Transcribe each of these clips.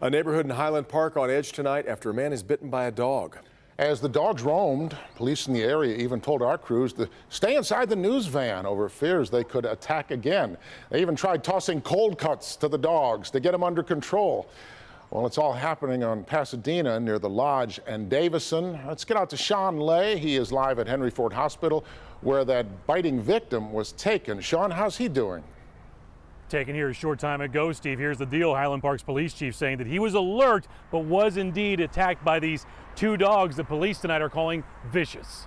A neighborhood in Highland Park on edge tonight after a man is bitten by a dog. As the dogs roamed, police in the area even told our crews to stay inside the news van over fears they could attack again. They even tried tossing cold cuts to the dogs to get them under control. Well, it's all happening on Pasadena near the Lodge and Davison. Let's get out to Sean Lay. He is live at Henry Ford Hospital where that biting victim was taken. Sean, how's he doing? Taken here a short time ago, Steve. Here's the deal. Highland Park's police chief saying that he was alert, but was indeed attacked by these two dogs the police tonight are calling vicious.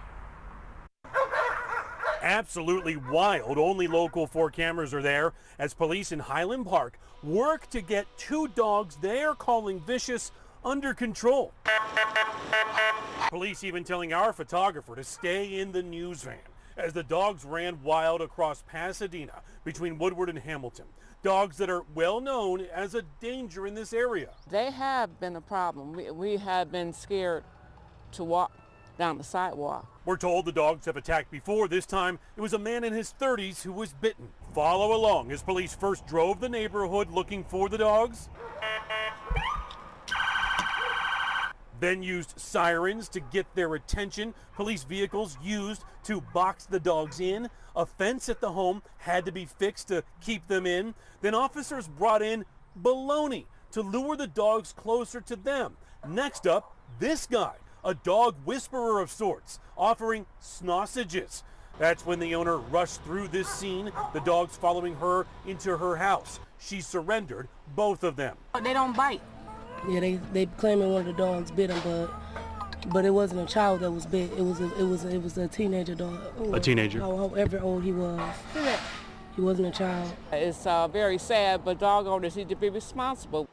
Absolutely wild. Only Local 4 cameras are there as police in Highland Park work to get two dogs they are calling vicious under control. Police even telling our photographer to stay in the news van as the dogs ran wild across Pasadena between Woodward and Hamilton. Dogs that are well known as a danger in this area. They have been a problem. We have been scared to walk down the sidewalk. We're told the dogs have attacked before. This time it was a man in his 30s who was bitten. Follow along as police first drove the neighborhood looking for the dogs, then used sirens to get their attention. Police vehicles used to box the dogs in. A fence at the home had to be fixed to keep them in. Then officers brought in baloney to lure the dogs closer to them. Next up, this guy, a dog whisperer of sorts, offering sausages. That's when the owner rushed through this scene, the dogs following her into her house. She surrendered both of them. They don't bite. Yeah, they claiming one of the dogs bit him, but it wasn't a child that was bit. It was a teenager dog. A teenager? However old he was. He wasn't a child. It's very sad, but dog owners need to be responsible.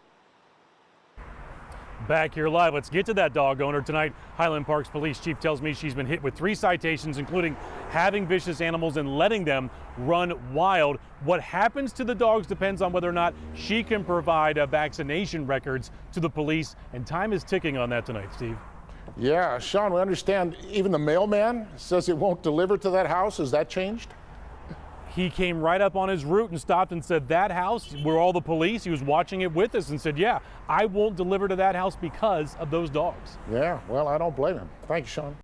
Back here live, let's get to that dog owner tonight. Highland Park's police chief tells me she's been hit with 3 citations, including having vicious animals and letting them run wild. What happens to the dogs depends on whether or not she can provide vaccination records to the police, and time is ticking on that tonight, Steve. Yeah, Sean, we understand even the mailman says it won't deliver to that house. Has that changed? He came right up on his route and stopped and said, that house, where all the police, he was watching it with us and said, yeah, I won't deliver to that house because of those dogs. Yeah, well, I don't blame him. Thank you, Sean.